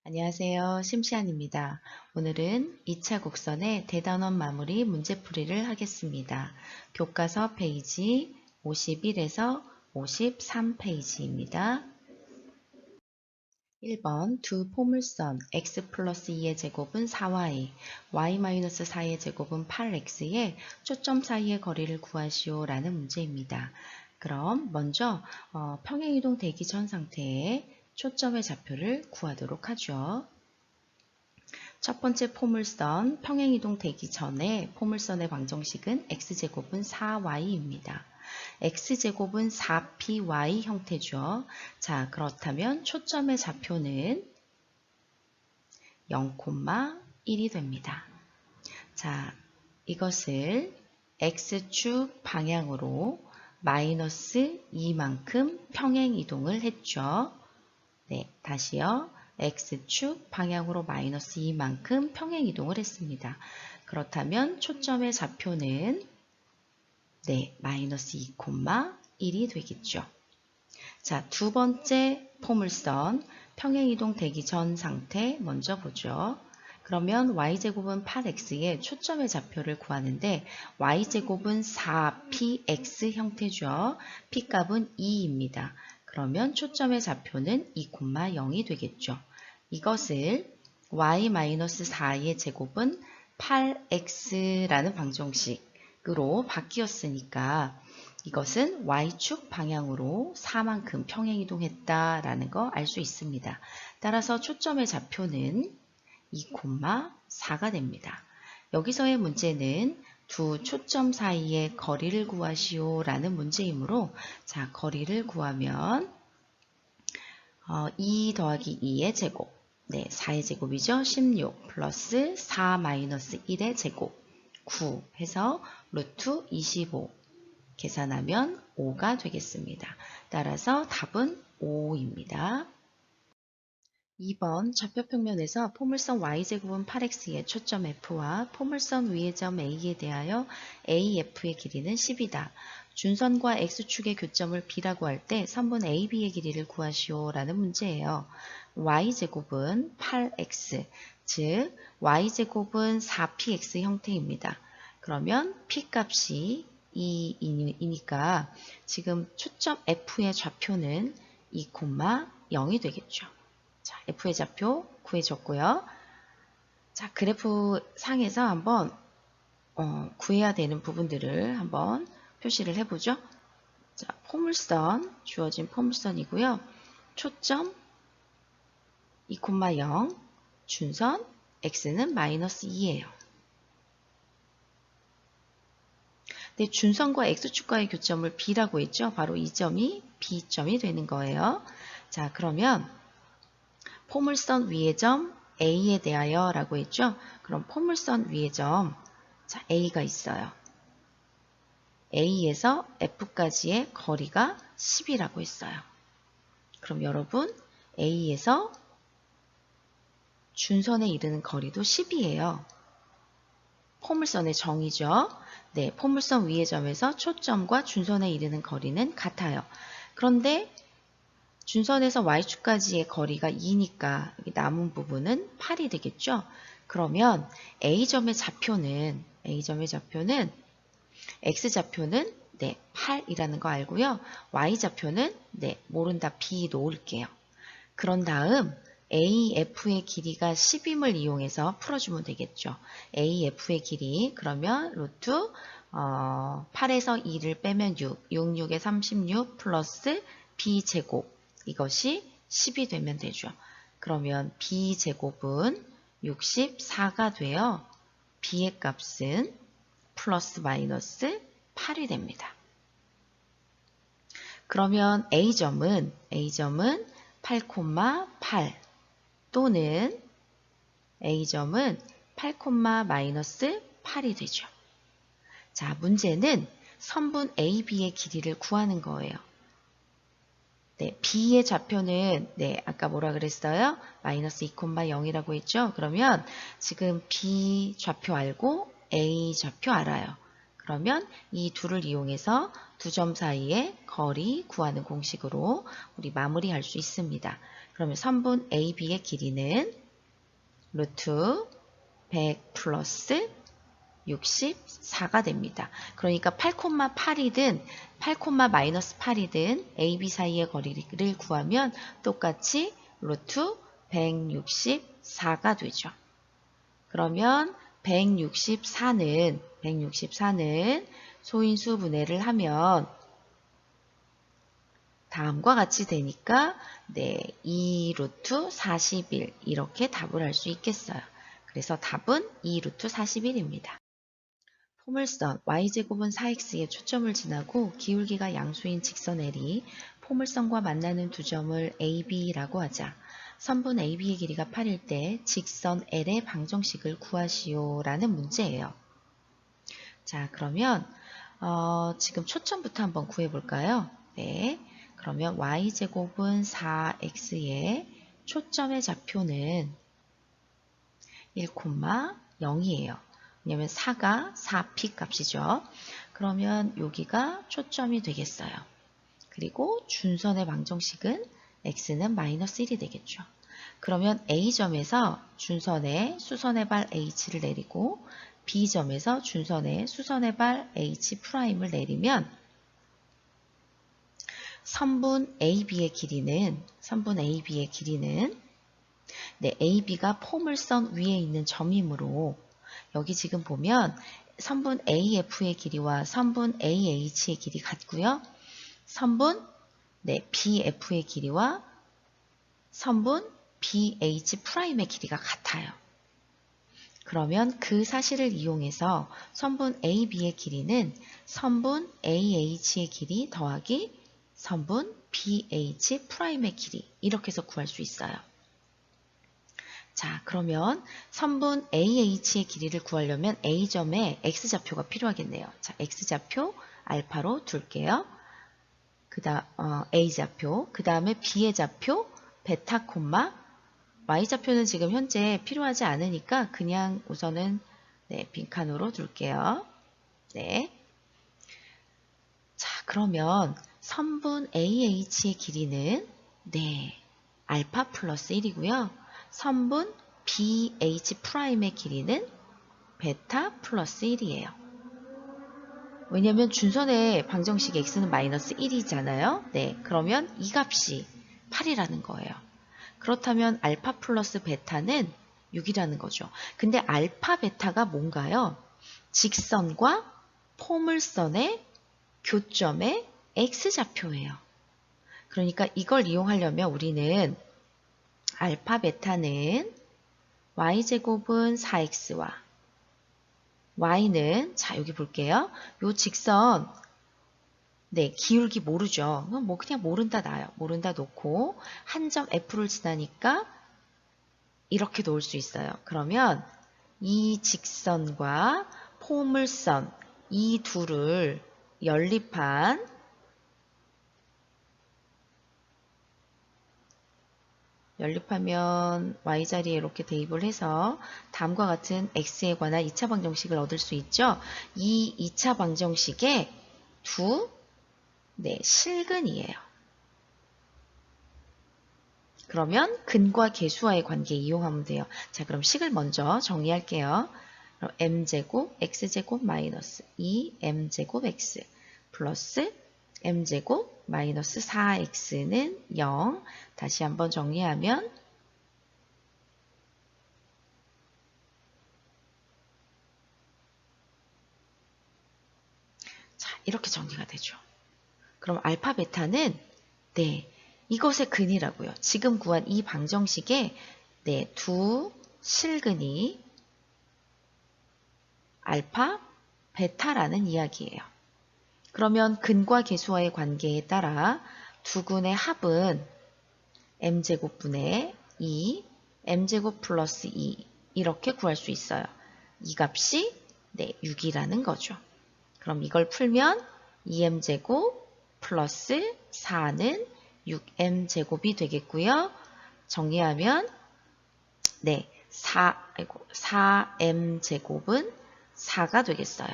안녕하세요. 심시안입니다. 오늘은 2차 곡선의 대단원 마무리 문제풀이를 하겠습니다. 교과서 페이지 51에서 53페이지입니다. 1번 두 포물선 x 플러스 2의 제곱은 4y, y 마이너스 4의 제곱은 8x의 초점 사이의 거리를 구하시오 라는 문제입니다. 그럼 먼저 평행이동 되기 전 상태에 초점의 좌표를 구하도록 하죠. 첫 번째 포물선 평행이동 되기 전에 포물선의 방정식은 x제곱은 4y입니다. x제곱은 4py 형태죠. 자, 그렇다면 초점의 좌표는 0,1이 됩니다. 자, 이것을 x축 방향으로 마이너스 2만큼 평행이동을 했죠. 네, 다시요. x축 방향으로 마이너스 2만큼 평행이동을 했습니다. 그렇다면 초점의 좌표는 마이너스 2,1이 되겠죠. 자, 두 번째 포물선 평행이동 되기 전 상태 먼저 보죠. 그러면 y제곱은 8x의 초점의 좌표를 구하는데 y제곱은 4px 형태죠. p값은 2입니다. 그러면 초점의 좌표는 2,0이 되겠죠. 이것을 y-4의 제곱은 8x라는 방정식으로 바뀌었으니까 이것은 y축 방향으로 4만큼 평행이동했다라는 거 알 수 있습니다. 따라서 초점의 좌표는 2,4가 됩니다. 여기서의 문제는 두 초점 사이의 거리를 구하시오 라는 문제이므로 자, 거리를 구하면 2 더하기 2의 제곱 4의 제곱이죠. 16 플러스 4 마이너스 1의 제곱 9 해서 루트 25 계산하면 5가 되겠습니다. 따라서 답은 5입니다. 2번 좌표평면에서 포물선 y제곱은 8x의 초점 f와 포물선 위의 점 a에 대하여 af의 길이는 10이다. 준선과 x축의 교점을 b라고 할 때 선분 ab의 길이를 구하시오 라는 문제예요. y제곱은 8x, 즉 y제곱은 4px 형태입니다. 그러면 p값이 2이니까 지금 초점 f의 좌표는 2,0이 되겠죠. 자, f의 좌표 구해줬고요. 자, 그래프 상에서 한번 구해야 되는 부분들을 한번 표시를 해보죠. 자, 포물선, 주어진 포물선이고요. 초점 2,0, 준선, x는 마이너스 2예요. 네, 준선과 x축과의 교점을 b라고 했죠. 바로 이 점이 b점이 되는 거예요. 자, 그러면 포물선 위의 점 A에 대하여 라고 했죠. 그럼 포물선 위의 점 자, A가 있어요. A에서 F까지의 거리가 10이라고 했어요. 그럼 여러분 A에서 준선에 이르는 거리도 10이에요. 포물선의 정의죠. 네, 포물선 위의 점에서 초점과 준선에 이르는 거리는 같아요. 그런데 준선에서 y축까지의 거리가 2니까 여기 남은 부분은 8이 되겠죠. 그러면 A점의 좌표는 X좌표는 8이라는 거 알고요. Y좌표는 모른다 B 놓을게요. 그런 다음 AF의 길이가 10임을 이용해서 풀어주면 되겠죠. AF의 길이 그러면 루트 8에서 2를 빼면 6, 6에 36 플러스 B제곱 이것이 10이 되면 되죠. 그러면 B제곱은 64가 되어 B의 값은 플러스 마이너스 8이 됩니다. 그러면 A점은 8,8 또는 A점은 8, 마이너스 8이 되죠. 자, 문제는 선분 AB의 길이를 구하는 거예요. B의 좌표는 아까 뭐라 그랬어요? 마이너스 2,0이라고 했죠? 그러면 지금 B 좌표 알고 A 좌표 알아요. 그러면 이 둘을 이용해서 두 점 사이의 거리 구하는 공식으로 우리 마무리할 수 있습니다. 그러면 선분 AB의 길이는 루트 100 플러스 64가 됩니다. 그러니까 8,8이든 8,-8이든 AB 사이의 거리를 구하면 똑같이 루트 164가 되죠. 그러면 164는 소인수 분해를 하면 다음과 같이 되니까 2 루트 41 이렇게 답을 할 수 있겠어요. 그래서 답은 2 루트 41입니다. 포물선 y제곱은 4x에 초점을 지나고 기울기가 양수인 직선 L이 포물선과 만나는 두 점을 AB라고 하자. 선분 AB의 길이가 8일 때 직선 L의 방정식을 구하시오 라는 문제예요. 자, 그러면 지금 초점부터 한번 구해볼까요? 네, 그러면 y제곱은 4x의 초점의 좌표는 1,0이에요. 왜냐면 4가 4p 값이죠. 그러면 여기가 초점이 되겠어요. 그리고 준선의 방정식은 x는 마이너스 1이 되겠죠. 그러면 A점에서 준선의 수선의 발 h를 내리고 B점에서 준선의 수선의 발 h'을 내리면 선분 AB의 길이는 AB가 포물선 위에 있는 점이므로 여기 지금 보면 선분 AF의 길이와 선분 AH의 길이 같고요. 선분 BF의 길이와 선분 BH'의 길이가 같아요. 그러면 그 사실을 이용해서 선분 AB의 길이는 선분 AH의 길이 더하기 선분 BH'의 길이 이렇게 해서 구할 수 있어요. 자, 그러면 선분 AH의 길이를 구하려면 A점에 X좌표가 필요하겠네요. 자, X좌표 알파로 둘게요. A좌표, 그 다음에 B의 좌표 베타 콤마 Y좌표는 지금 현재 필요하지 않으니까 그냥 우선은 빈칸으로 둘게요. 네. 자, 그러면 선분 AH의 길이는 알파 플러스 1이고요. 선분 BH'의 길이는 베타 플러스 1이에요. 왜냐면 준선의 방정식 x는 마이너스 1이잖아요. 네, 그러면 이 값이 8이라는 거예요. 그렇다면 알파 플러스 베타는 6이라는 거죠. 근데 알파 베타가 뭔가요? 직선과 포물선의 교점의 x좌표예요. 그러니까 이걸 이용하려면 우리는 알파 베타는 y제곱은 4x와 y는 여기 볼게요. 요 직선 기울기 모르죠. 그냥 모른다 놔요. 모른다 놓고 한 점 F를 지나니까 이렇게 놓을 수 있어요. 그러면 이 직선과 포물선 이 둘을 연립하면 y자리에 이렇게 대입을 해서 다음과 같은 x에 관한 2차 방정식을 얻을 수 있죠. 이 2차 방정식의 두 실근이에요. 그러면 근과 계수와의 관계 이용하면 돼요. 자, 그럼 식을 먼저 정리할게요. 그럼 m제곱 x제곱 마이너스 2m제곱 x 플러스 m제곱 마이너스 4x는 0. 다시 한번 정리하면 자, 이렇게 정리가 되죠. 그럼 알파 베타는 이것의 근이라고요. 지금 구한 이 방정식의 두 실근이 알파 베타라는 이야기예요. 그러면 근과 계수와의 관계에 따라 두 근의 합은 m제곱분의 2, m제곱 플러스 2 이렇게 구할 수 있어요. 이 값이 6이라는 거죠. 그럼 이걸 풀면 2m제곱 플러스 4는 6m제곱이 되겠고요. 정리하면 4m제곱은 4가 되겠어요.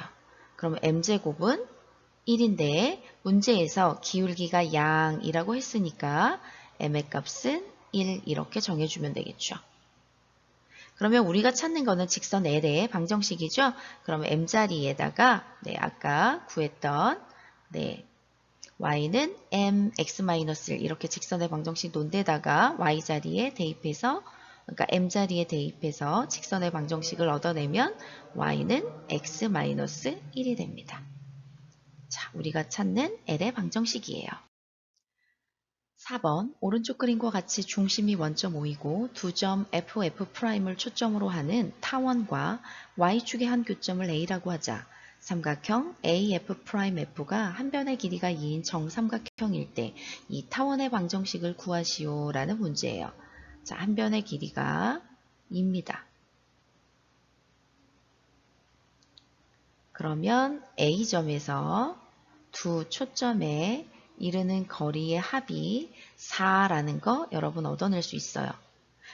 그럼 m제곱은 1인데 문제에서 기울기가 양이라고 했으니까 m의 값은 1 이렇게 정해주면 되겠죠. 그러면 우리가 찾는 거는 직선 L의 방정식이죠. 그러면 m자리에다가 아까 구했던 y는 mx-1 이렇게 직선의 방정식 놓은 데다가 y자리에 대입해서 그러니까 m자리에 대입해서 직선의 방정식을 얻어내면 y는 x-1이 됩니다. 자, 우리가 찾는 L의 방정식이에요. 4번 오른쪽 그림과 같이 중심이 원점 O이고 두 점 FF'을 초점으로 하는 타원과 Y축의 한 교점을 A라고 하자. 삼각형 AF'F가 한 변의 길이가 2인 정삼각형일 때 이 타원의 방정식을 구하시오 라는 문제예요. 자, 한 변의 길이가 2입니다. 그러면 A점에서 두 초점에 이르는 거리의 합이 4라는 거 여러분 얻어낼 수 있어요.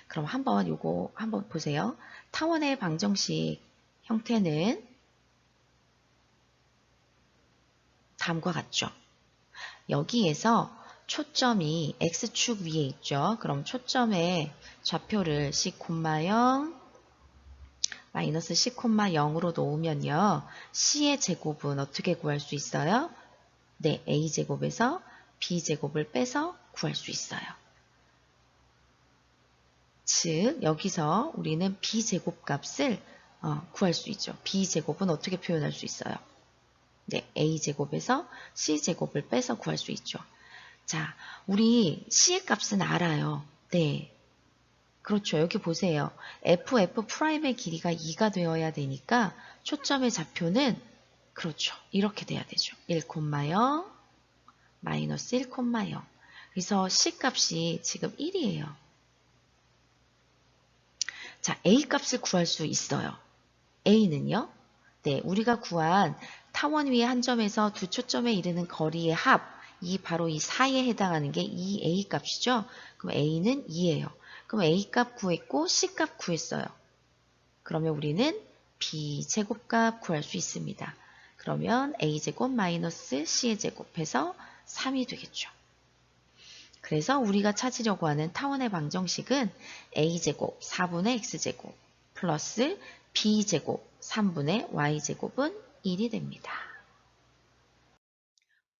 그럼 요거 한번 보세요. 타원의 방정식 형태는 다음과 같죠. 여기에서 초점이 X축 위에 있죠. 그럼 초점의 좌표를 C,0 마이너스 C,0으로 놓으면요. C의 제곱은 어떻게 구할 수 있어요? 네, A제곱에서 B제곱을 빼서 구할 수 있어요. 즉, 여기서 우리는 B제곱 값을 구할 수 있죠. B제곱은 어떻게 표현할 수 있어요? 네, A제곱에서 C제곱을 빼서 구할 수 있죠. 자, 우리 C의 값은 알아요. 네. 그렇죠. 여기 보세요. FF'의 길이가 2가 되어야 되니까 초점의 좌표는 그렇죠. 이렇게 돼야 되죠. 1,0, 마이너스 1,0. 그래서 C 값이 지금 1이에요. 자, A 값을 구할 수 있어요. A는요? 네, 우리가 구한 타원 위의 한 점에서 두 초점에 이르는 거리의 합, 바로 이 4에 해당하는 게 이 A 값이죠? 그럼 A는 2예요. 그럼 A 값 구했고 C 값 구했어요. 그러면 우리는 B 제곱값 구할 수 있습니다. 그러면 A제곱 마이너스 C의 제곱해서 3이 되겠죠. 그래서 우리가 찾으려고 하는 타원의 방정식은 A제곱 4분의 X제곱 플러스 B제곱 3분의 Y제곱은 1이 됩니다.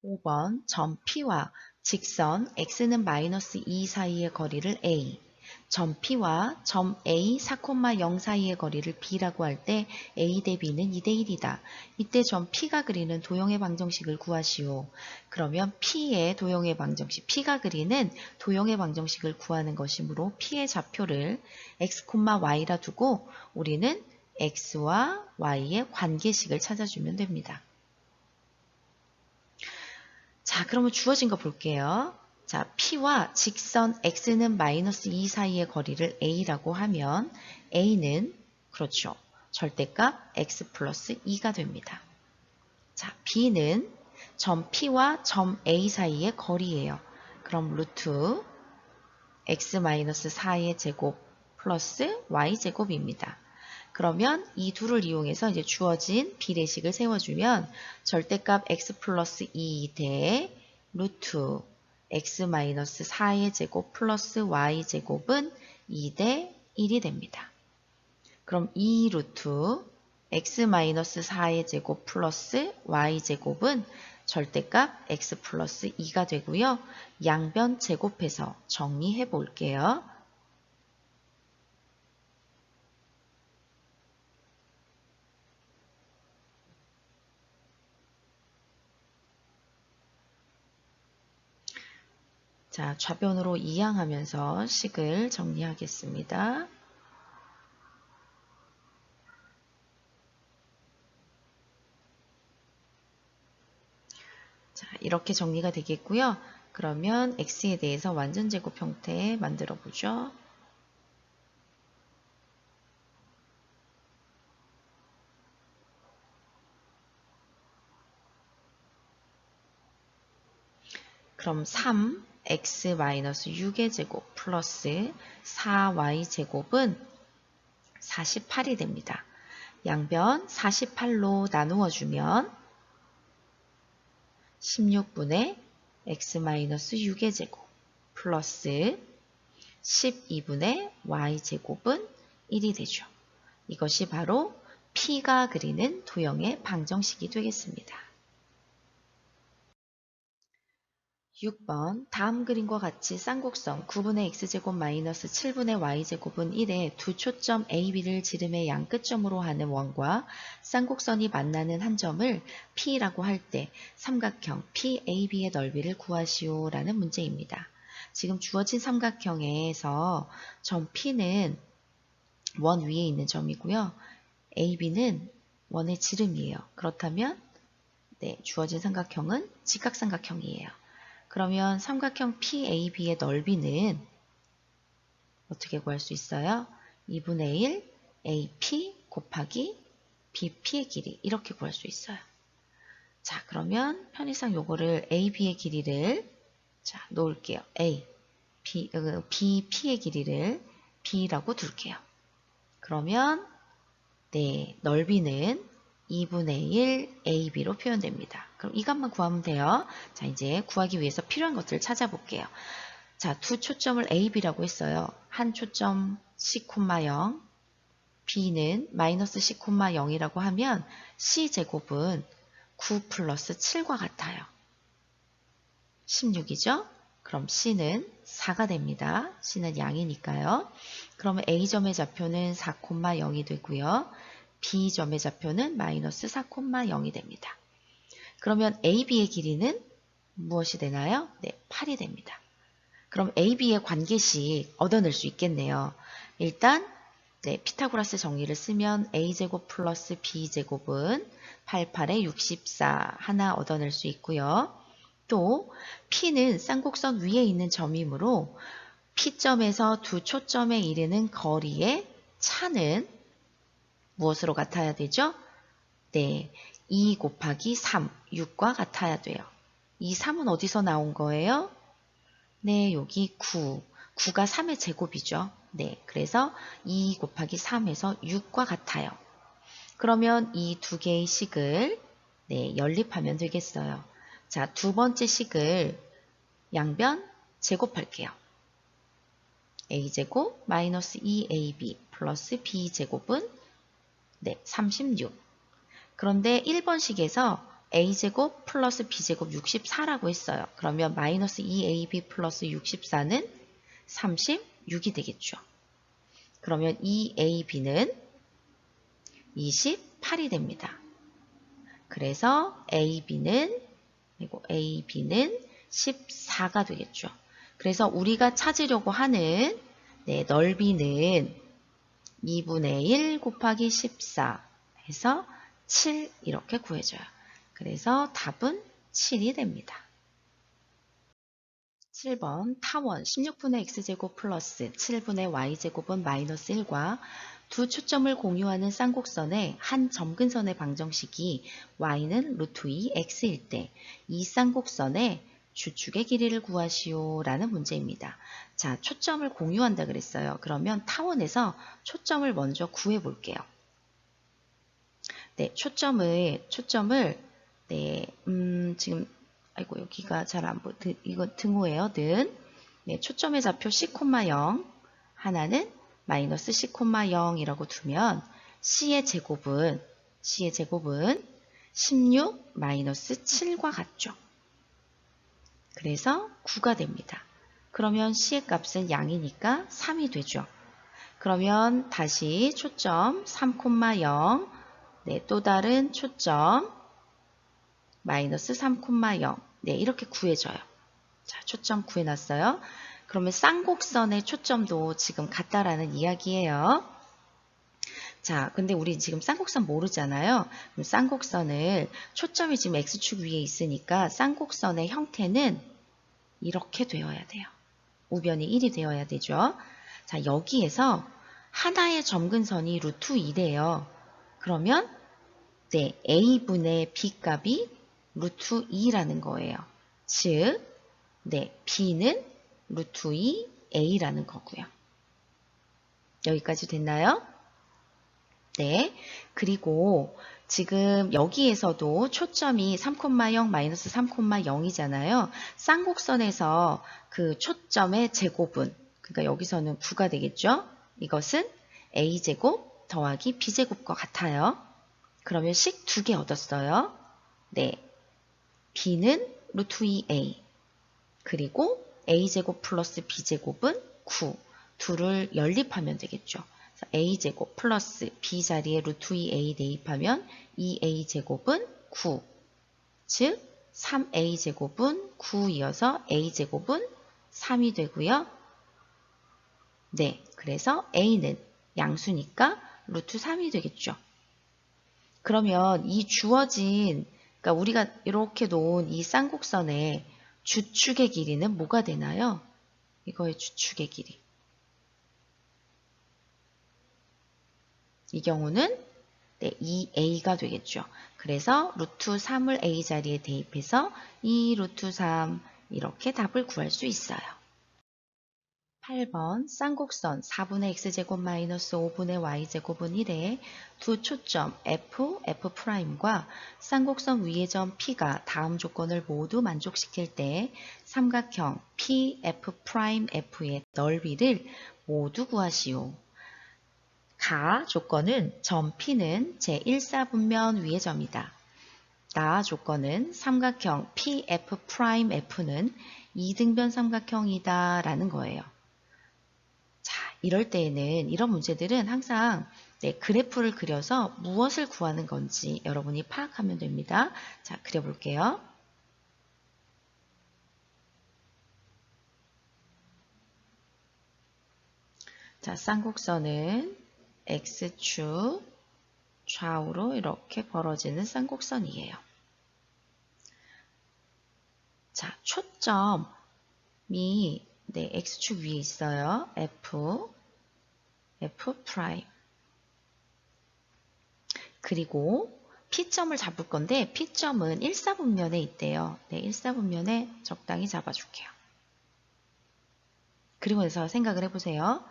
5번 점 P와 직선 X는 마이너스 2 사이의 거리를 A, 점 P와 점 A 4,0 사이의 거리를 B라고 할 때 A 대 B는 2대 1이다. 이때 점 P가 그리는 도형의 방정식을 구하시오. 그러면 P의 도형의 방정식, P가 그리는 도형의 방정식을 구하는 것이므로 P의 좌표를 X, Y라 두고 우리는 X와 Y의 관계식을 찾아주면 됩니다. 자, 그러면 주어진 거 볼게요. 자, P와 직선 X는 마이너스 2 사이의 거리를 A라고 하면 A는 그렇죠. 절대값 X 플러스 2가 됩니다. 자, B는 점 P와 점 A 사이의 거리예요. 그럼 루트 X 마이너스 4의 제곱 플러스 Y 제곱입니다. 그러면 이 둘을 이용해서 이제 주어진 비례식을 세워주면 절대값 x 플러스 2 대 루트 x 마이너스 4의 제곱 플러스 y 제곱은 2 대 1이 됩니다. 그럼 2 루트 x 마이너스 4의 제곱 플러스 y 제곱은 절대값 x 플러스 2가 되고요. 양변 제곱해서 정리해 볼게요. 자, 좌변으로 이항하면서 식을 정리하겠습니다. 자, 이렇게 정리가 되겠고요. 그러면 x에 대해서 완전제곱 형태 만들어 보죠. 그럼 3x-6의 제곱 플러스 4y-제곱은 48이 됩니다. 양변 48로 나누어 주면 16분의 x-6의 제곱 플러스 12분의 y제곱은 1이 되죠. 이것이 바로 P가 그리는 도형의 방정식이 되겠습니다. 6번 다음 그림과 같이 쌍곡선 9분의 x제곱 마이너스 7분의 y제곱은 1의 두 초점 A, B를 지름의 양 끝점으로 하는 원과 쌍곡선이 만나는 한 점을 P라고 할 때 삼각형 PAB의 넓이를 구하시오 라는 문제입니다. 지금 주어진 삼각형에서 점 P는 원 위에 있는 점이고요. AB는 원의 지름이에요. 그렇다면 주어진 삼각형은 직각삼각형이에요. 그러면 삼각형 PAB의 넓이는 어떻게 구할 수 있어요? 2분의 1 AP 곱하기 BP의 길이 이렇게 구할 수 있어요. 자, 그러면 편의상 요거를 AB의 길이를 자, 놓을게요. BP의 길이를 B라고 둘게요. 그러면 넓이는 2분의 1 AB로 표현됩니다. 그럼 이 값만 구하면 돼요. 자, 이제 구하기 위해서 필요한 것들을 찾아볼게요. 자, 두 초점을 AB라고 했어요. 한 초점 C,0, B는 마이너스 C,0이라고 하면 C제곱은 9 플러스 7과 같아요. 16이죠? 그럼 C는 4가 됩니다. C는 양이니까요. 그러면 A점의 좌표는 4,0이 되고요. B점의 좌표는 마이너스 4,0이 됩니다. 그러면 AB의 길이는 무엇이 되나요? 8이 됩니다. 그럼 AB의 관계식 얻어낼 수 있겠네요. 일단 피타고라스 정리를 쓰면 A제곱 플러스 B제곱은 88에 64 하나 얻어낼 수 있고요. 또 P는 쌍곡선 위에 있는 점이므로 P점에서 두 초점에 이르는 거리의 차는 무엇으로 같아야 되죠? 2 곱하기 3, 6과 같아야 돼요. 이 3은 어디서 나온 거예요? 여기 9. 9가 3의 제곱이죠. 그래서 2 곱하기 3에서 6과 같아요. 그러면 이 두 개의 식을 연립하면 되겠어요. 자, 두 번째 식을 양변 제곱할게요. A제곱 마이너스 2AB 플러스 B제곱은 36. 그런데 1번 식에서 A제곱 플러스 B제곱 64라고 했어요. 그러면 마이너스 2AB 플러스 64는 36이 되겠죠. 그러면 2AB는 28이 됩니다. 그래서 AB는 14가 되겠죠. 그래서 우리가 찾으려고 하는 넓이는 2분의 1 곱하기 14 해서 7 이렇게 구해져요. 그래서 답은 7이 됩니다. 7번 타원 16분의 x제곱 플러스 7분의 y제곱은 마이너스 1과 두 초점을 공유하는 쌍곡선의 한 점근선의 방정식이 y는 루트 2 x일 때 이 쌍곡선의 주축의 길이를 구하시오 라는 문제입니다. 자, 초점을 공유한다 그랬어요. 그러면 타원에서 초점을 먼저 구해 볼게요. 초점을 지금 여기가 잘 안 보여. 이거 등호예요. 초점의 좌표 C,0 하나는 마이너스 C,0이라고 두면 C의 제곱은 16 마이너스 7과 같죠. 그래서 9가 됩니다. 그러면 C의 값은 양이니까 3이 되죠. 그러면 다시 초점 3,0 또 다른 초점 마이너스 3,0 이렇게 구해져요. 자, 초점 구해놨어요. 그러면 쌍곡선의 초점도 지금 같다라는 이야기예요. 자, 근데 우리 지금 쌍곡선 모르잖아요. 그럼 쌍곡선을 초점이 지금 X축 위에 있으니까 쌍곡선의 형태는 이렇게 되어야 돼요. 우변이 1이 되어야 되죠. 자, 여기에서 하나의 점근선이 루트 2래요. 그러면 A분의 B 값이 루트 2라는 거예요. 즉, B는 루트 2 A라는 거고요. 여기까지 됐나요? 그리고 지금 여기에서도 초점이 3,0 마이너스 3,0이잖아요. 쌍곡선에서 그 초점의 제곱은 그러니까 여기서는 9가 되겠죠? 이것은 a제곱 더하기 b제곱과 같아요. 그러면 식 2개 얻었어요. 네, b는 루트 2a 그리고 a제곱 플러스 b제곱은 9. 둘을 연립하면 되겠죠. a제곱 플러스 b 자리에 루트 2a 대입하면 2a제곱은 9. 즉 3a제곱은 9이어서 a제곱은 3이 되고요. 네, 그래서 a는 양수니까 루트 3이 되겠죠. 그러면 이 주어진, 그러니까 우리가 이렇게 놓은 이 쌍곡선의 주축의 길이는 뭐가 되나요? 이거의 주축의 길이. 이 경우는 네, 2a가 되겠죠. 그래서 루트 3을 a 자리에 대입해서 2 루트 3 이렇게 답을 구할 수 있어요. 8번 쌍곡선 4분의 x제곱 마이너스 5분의 y제곱은 1에 두 초점 f, f'과 쌍곡선 위의 점 P가 다음 조건을 모두 만족시킬 때 삼각형 P, F'F의 넓이를 모두 구하시오. 가 조건은 점 P는 제1사분면 위의 점이다. 나 조건은 삼각형 PF'F는 이등변 삼각형이다 라는 거예요. 자, 이럴 때에는 이런 문제들은 항상 네, 그래프를 그려서 무엇을 구하는 건지 여러분이 파악하면 됩니다. 자, 그려볼게요. 자, 쌍곡선은 X축 좌우로 이렇게 벌어지는 쌍곡선이에요. 자, 초점이 네, X축 위에 있어요. F, F'. 그리고 P점을 잡을 건데 P점은 1사분면에 있대요. 네, 1사분면에 적당히 잡아줄게요. 그리고 나서 생각을 해보세요.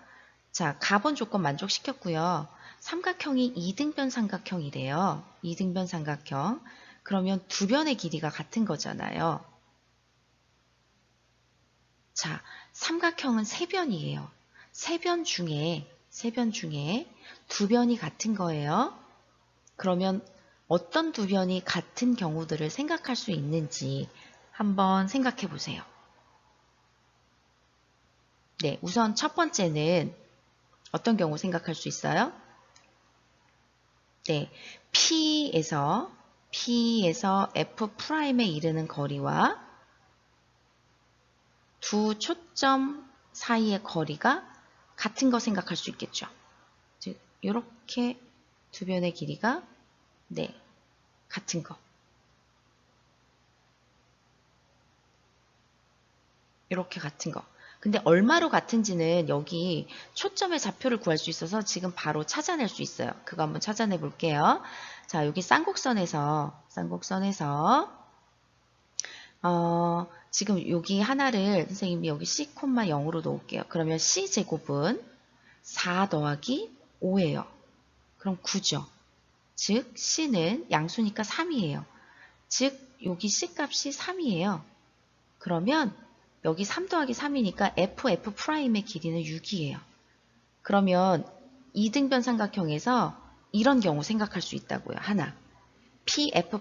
자, 가본 조건 만족시켰고요. 삼각형이 이등변 삼각형이래요. 이등변 삼각형. 그러면 두 변의 길이가 같은 거잖아요. 자, 삼각형은 세 변이에요. 세 변 중에 두 변이 같은 거예요. 그러면 어떤 두 변이 같은 경우들을 생각할 수 있는지 한번 생각해 보세요. 네, 우선 첫 번째는 어떤 경우 생각할 수 있어요? 네, P에서 F'에 이르는 거리와 두 초점 사이의 거리가 같은 거 생각할 수 있겠죠. 즉, 이렇게 두 변의 길이가 네, 같은 거. 이렇게 같은 거. 근데 얼마로 같은지는 여기 초점의 좌표를 구할 수 있어서 지금 바로 찾아낼 수 있어요. 그거 한번 찾아내 볼게요. 자, 여기 쌍곡선에서 지금 여기 하나를 선생님이 여기 C, 0으로 놓을게요. 그러면 C제곱은 4 더하기 5예요. 그럼 9죠. 즉 C는 양수니까 3이에요. 즉 여기 C 값이 3이에요. 그러면 여기 3 더하기 3이니까 F'의 길이는 6이에요. 그러면 이등변 삼각형에서 이런 경우 생각할 수 있다고요. 하나, PF'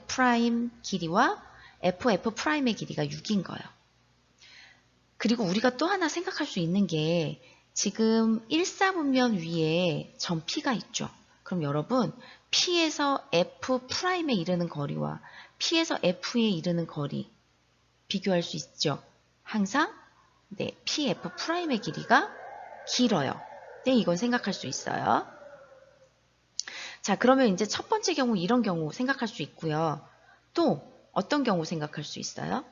길이와 FF'의 길이가 6인 거예요. 그리고 우리가 또 하나 생각할 수 있는 게 지금 1사분면 위에 점 P가 있죠. 그럼 여러분 P에서 F'에 이르는 거리와 P에서 F에 이르는 거리 비교할 수 있죠. 항상 네, PF'의 길이가 길어요. 네, 이건 생각할 수 있어요. 자, 그러면 이제 첫 번째 경우 이런 경우 생각할 수 있고요. 또 어떤 경우 생각할 수 있어요?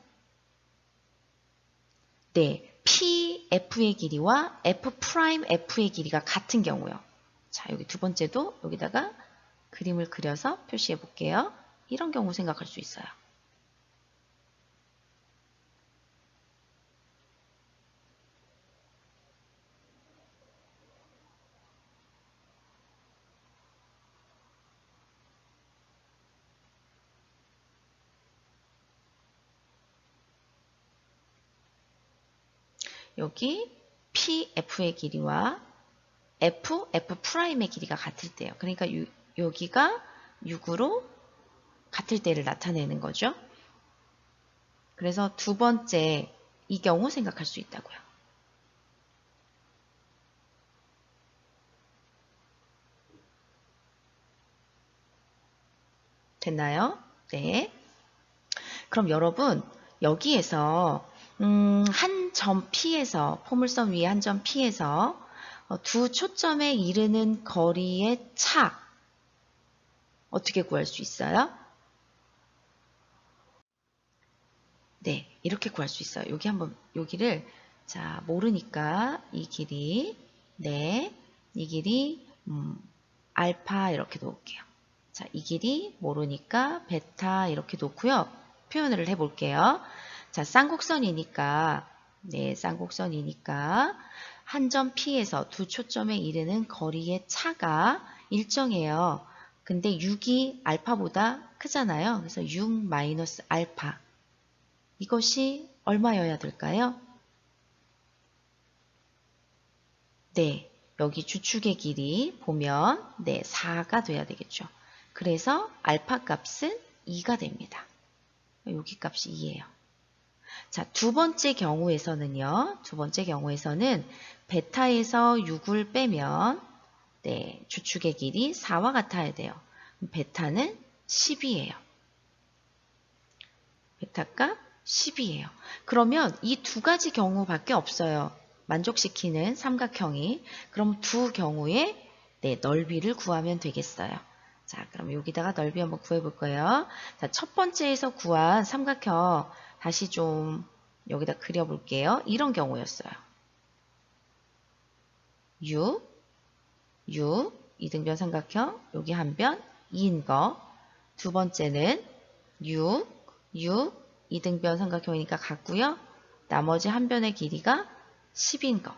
네, PF의 길이와 F'의 길이가 같은 경우요. 자, 여기 두 번째도 여기다가 그림을 그려서 표시해 볼게요. 이런 경우 생각할 수 있어요. 여기 PF의 길이와 F'의 길이가 같을 때요. 그러니까 여기가 6으로 같을 때를 나타내는 거죠. 그래서 두 번째 이 경우 생각할 수 있다고요. 됐나요? 네. 그럼 여러분 여기에서 한 점 P에서 포물선 위에 한 점 P에서 두 초점에 이르는 거리의 차 어떻게 구할 수 있어요? 네, 이렇게 구할 수 있어요. 여기 한번 여기를 자 모르니까 이 길이 네, 이 길이 알파 이렇게 놓을게요. 자, 이 길이 모르니까 베타 이렇게 놓고요. 표현을 해볼게요. 자, 쌍곡선이니까 네, 쌍곡선이니까 한 점 P에서 두 초점에 이르는 거리의 차가 일정해요. 근데 6이 알파보다 크잖아요. 그래서 6 마이너스 알파 이것이 얼마여야 될까요? 네, 여기 주축의 길이 보면 네, 4가 돼야 되겠죠. 그래서 알파 값은 2가 됩니다. 여기 값이 2예요. 자, 두 번째 경우에서는요. 두 번째 경우에서는 베타에서 6을 빼면 네, 주축의 길이 4와 같아야 돼요. 베타는 10이에요. 베타 값 10이에요. 그러면 이 두 가지 경우밖에 없어요. 만족시키는 삼각형이. 그럼 두 경우의 네, 넓이를 구하면 되겠어요. 자, 그럼 여기다가 넓이 한번 구해볼 거예요. 자, 첫 번째에서 구한 삼각형 다시 좀 여기다 그려볼게요. 이런 경우였어요. 6, 2등변 삼각형, 여기 한 변, 2인 거. 두 번째는 6, 2등변 삼각형이니까 같고요. 나머지 한 변의 길이가 10인 거.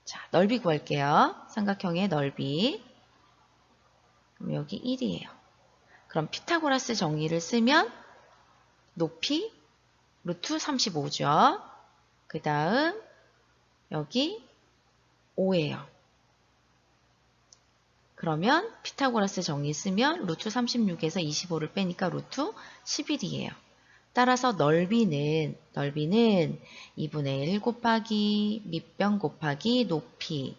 자, 넓이 구할게요. 삼각형의 넓이. 그럼 여기 1이에요. 그럼 피타고라스 정의를 쓰면 높이 루트 35죠. 그 다음 여기 5예요. 그러면 피타고라스 정의 쓰면 루트 36에서 25를 빼니까 루트 11이에요. 따라서 넓이는 2분의 1 곱하기 밑변 곱하기 높이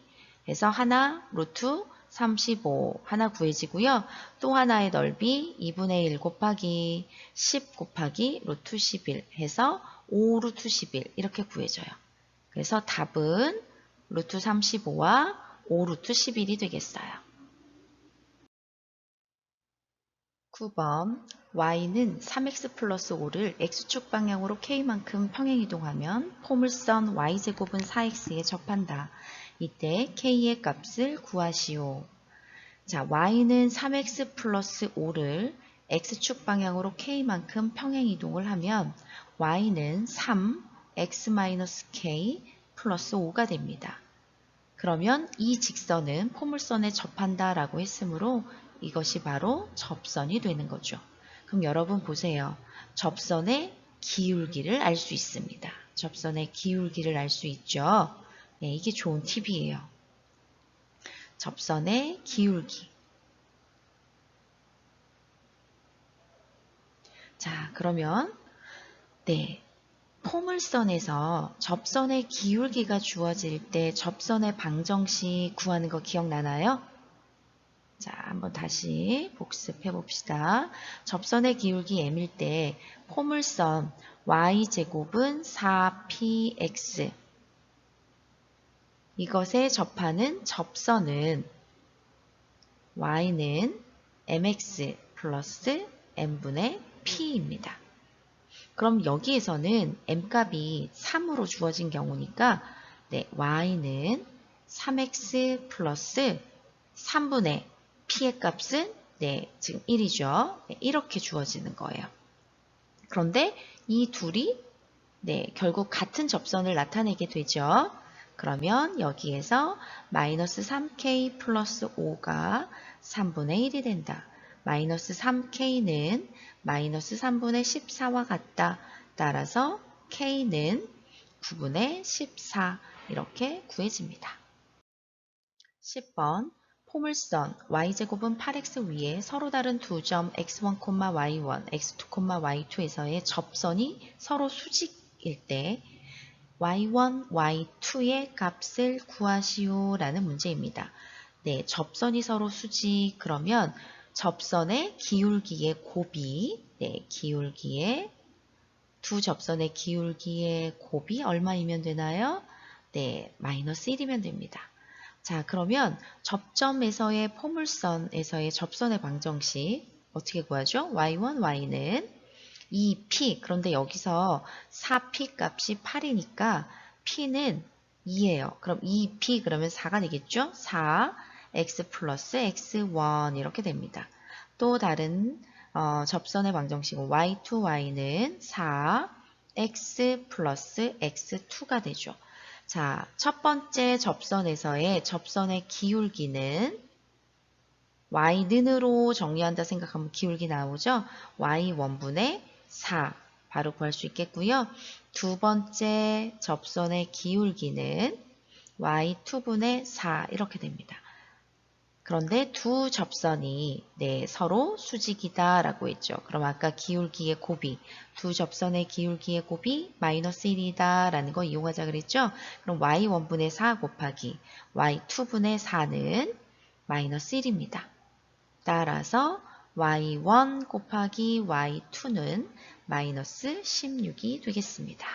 해서 하나 루트 35 하나 구해지고요. 또 하나의 넓이 2분의 1 곱하기 10 곱하기 루트 11 해서 5 루트 11 이렇게 구해져요. 그래서 답은 루트 35와 5 루트 11이 되겠어요. 9번 y는 3x 플러스 5를 x축 방향으로 k만큼 평행이동하면 포물선 y제곱은 4x에 접한다. 이때 k의 값을 구하시오. 자, y는 3x 플러스 5를 x축 방향으로 k만큼 평행이동을 하면 y는 3x-k 플러스 5가 됩니다. 그러면 이 직선은 포물선에 접한다 라고 했으므로 이것이 바로 접선이 되는 거죠. 그럼 여러분 보세요. 접선의 기울기를 알 수 있습니다. 접선의 기울기를 알 수 있죠. 네, 이게 좋은 팁이에요. 접선의 기울기. 자, 그러면 네, 포물선에서 접선의 기울기가 주어질 때 접선의 방정식 구하는 거 기억나나요? 자, 한번 다시 복습해 봅시다. 접선의 기울기 m일 때 포물선 y제곱은 4px 이것에 접하는 접선은 y는 mx 플러스 m분의 p입니다. 그럼 여기에서는 m값이 3으로 주어진 경우니까 네, y는 3x 플러스 3분의 p의 값은 네, 지금 1이죠. 네, 이렇게 주어지는 거예요. 그런데 이 둘이 네, 결국 같은 접선을 나타내게 되죠. 그러면 여기에서 마이너스 3k 플러스 5가 3분의 1이 된다. 마이너스 3k는 마이너스 3분의 14와 같다. 따라서 k는 9분의 14 이렇게 구해집니다. 10번 포물선 y제곱은 8x 위에 서로 다른 두 점 x1, y1, x2, y2에서의 접선이 서로 수직일 때 y1, y2의 값을 구하시오 라는 문제입니다. 네, 접선이 서로 수직 그러면 접선의 기울기의 곱이 기울기의 두 접선의 기울기의 곱이 얼마이면 되나요? 네, 마이너스 1이면 됩니다. 자, 그러면 접점에서의 포물선에서의 접선의 방정식 어떻게 구하죠? y1, y는 2p, 그런데 여기서 4p 값이 8이니까 p는 2예요. 그럼 2p 그러면 4가 되겠죠? 4, x 플러스 x1 이렇게 됩니다. 또 다른 접선의 방정식은 y2, y는 4, x 플러스 x2가 되죠. 자, 첫 번째 접선에서의 접선의 기울기는 y는으로 정리한다 생각하면 기울기 나오죠? y1분의 4 바로 구할 수 있겠고요. 두 번째 접선의 기울기는 y2분의 4 이렇게 됩니다. 그런데 두 접선이 서로 수직이다 라고 했죠. 그럼 아까 기울기의 곱이 두 접선의 기울기의 곱이 마이너스 1이다 라는 거 이용하자 그랬죠. 그럼 y1분의 4 곱하기 y2분의 4는 마이너스 1입니다. 따라서 y1 곱하기 y2는 마이너스 16이 되겠습니다.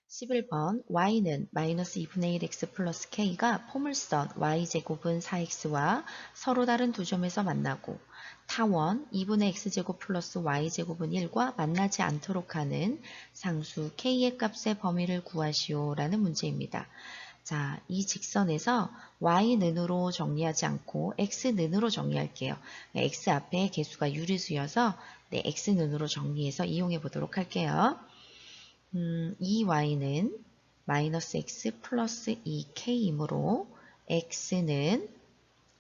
11번 y는 마이너스 2분의 1x 플러스 k가 포물선 y제곱은 4x와 서로 다른 두 점에서 만나고 타원 2분의 x제곱 플러스 y제곱은 1과 만나지 않도록 하는 상수 k의 값의 범위를 구하시오 라는 문제입니다. 자, 이 직선에서 y는으로 정리하지 않고 x는으로 정리할게요. x 앞에 개수가 유리수여서 x는으로 정리해서 이용해 보도록 할게요. 이 y는 마이너스 x 플러스 2k이므로 x는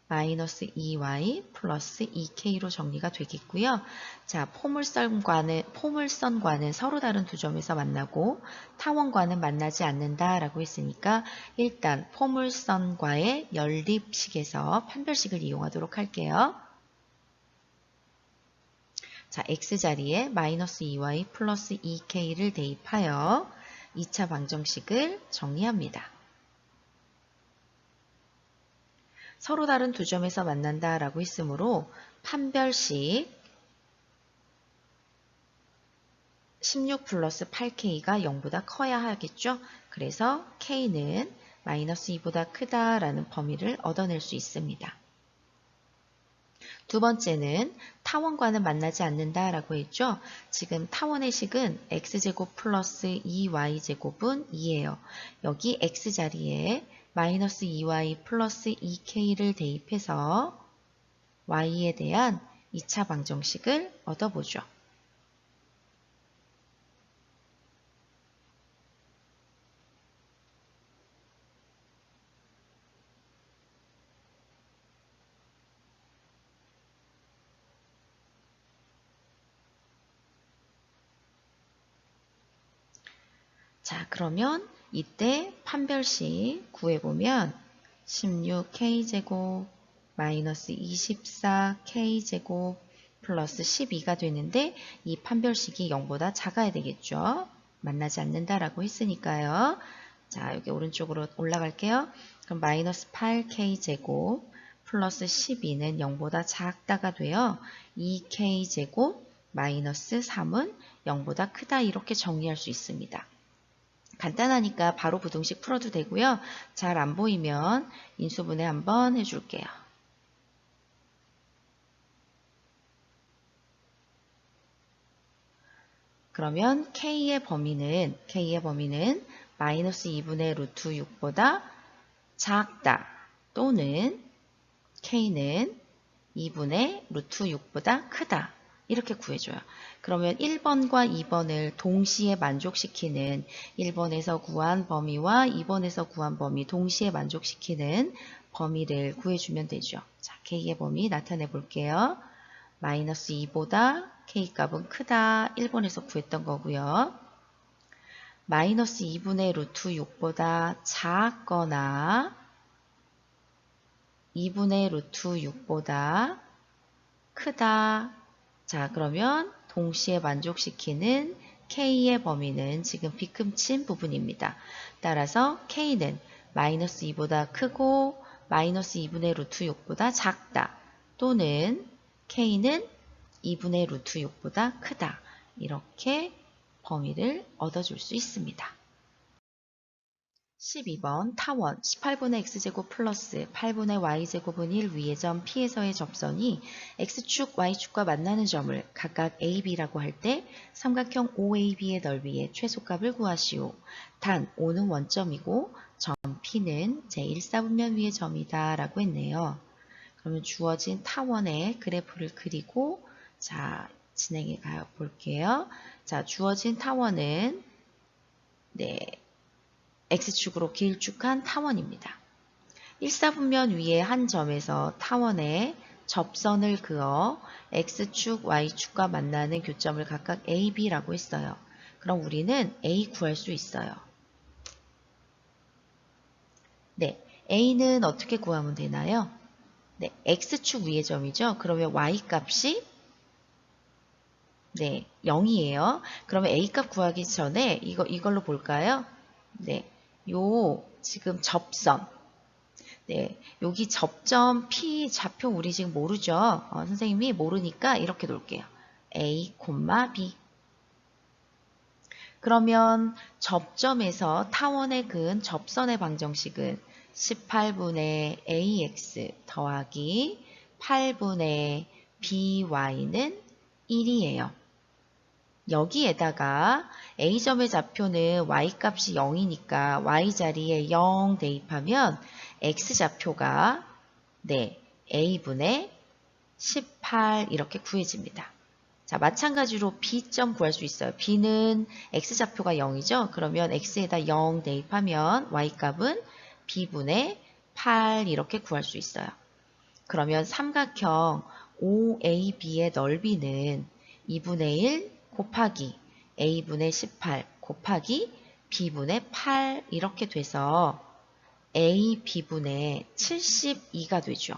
마이너스 2y 플러스 2k로 정리가 되겠고요. 자, 포물선과는 서로 다른 두 점에서 만나고 타원과는 만나지 않는다라고 했으니까 일단 포물선과의 연립식에서 판별식을 이용하도록 할게요. 자, x자리에 마이너스 2y 플러스 2k를 대입하여 2차 방정식을 정리합니다. 서로 다른 두 점에서 만난다 라고 했으므로 판별식 16 플러스 8k가 0보다 커야 하겠죠. 그래서 k는 마이너스 2보다 크다라는 범위를 얻어낼 수 있습니다. 두 번째는 타원과는 만나지 않는다라고 했죠. 지금 타원의 식은 x제곱 플러스 2y제곱은 2예요. 여기 x자리에 마이너스 2y 플러스 2k를 대입해서 y에 대한 2차 방정식을 얻어보죠. 자, 그러면 이때 판별식 구해보면 16k제곱 마이너스 24k제곱 플러스 12가 되는데 이 판별식이 0보다 작아야 되겠죠. 만나지 않는다라고 했으니까요. 자, 여기 오른쪽으로 올라갈게요. 그럼 마이너스 8k제곱 플러스 12는 0보다 작다가 돼요. 2k제곱 마이너스 3은 0보다 크다 이렇게 정리할 수 있습니다. 간단하니까 바로 부등식 풀어도 되고요. 잘 안 보이면 인수분해 한번 해줄게요. 그러면 k의 범위는 마이너스 2분의 루트 6보다 작다 또는 k는 2분의 루트 6보다 크다. 이렇게 구해줘요. 그러면 1번과 2번을 동시에 만족시키는 1번에서 구한 범위와 2번에서 구한 범위 동시에 만족시키는 범위를 구해주면 되죠. 자, k의 범위 나타내 볼게요. 마이너스 2보다 k값은 크다. 1번에서 구했던 거고요. 마이너스 2분의 루트 6보다 작거나 2분의 루트 6보다 크다. 자, 그러면 동시에 만족시키는 K의 범위는 지금 빗금친 부분입니다. 따라서 K는 마이너스 2보다 크고 마이너스 2분의 루트 6보다 작다. 또는 K는 2분의 루트 6보다 크다. 이렇게 범위를 얻어줄 수 있습니다. 12번 타원 18분의 x제곱 플러스 8분의 y제곱은 1 위의 점 P에서의 접선이 x축, y축과 만나는 점을 각각 a, b라고 할 때 삼각형 OAB의 넓이의 최소값을 구하시오. 단 O는 원점이고 점 P는 제1사분면 위의 점이다 라고 했네요. 그러면 주어진 타원의 그래프를 그리고 자 진행해 가 볼게요. 자 주어진 타원은 X축으로 길쭉한 타원입니다. 1사분면 위에 한 점에서 타원에 접선을 그어 X축, Y축과 만나는 교점을 각각 A, B라고 했어요. 그럼 우리는 A 구할 수 있어요. 네, A는 어떻게 구하면 되나요? 네, X축 위의 점이죠. 그러면 Y값이 0이에요. 그러면 A값 구하기 전에 이걸로 볼까요? 네, 지금 접선. 네, 여기 접점 P 좌표 우리 지금 모르죠? 선생님이 모르니까 이렇게 놓을게요. A, B. 그러면 접점에서 타원의 근 접선의 방정식은 18분의 AX 더하기 8분의 BY는 1이에요. 여기에다가 A점의 좌표는 Y값이 0이니까 Y자리에 0 대입하면 X좌표가 A분의 18 이렇게 구해집니다. 자, 마찬가지로 B점 구할 수 있어요. B는 X좌표가 0이죠. 그러면 X에다 0 대입하면 Y값은 B분의 8 이렇게 구할 수 있어요. 그러면 삼각형 OAB의 넓이는 2분의 1 곱하기 A분의 18 곱하기 B분의 8 이렇게 돼서 A, B분의 72가 되죠.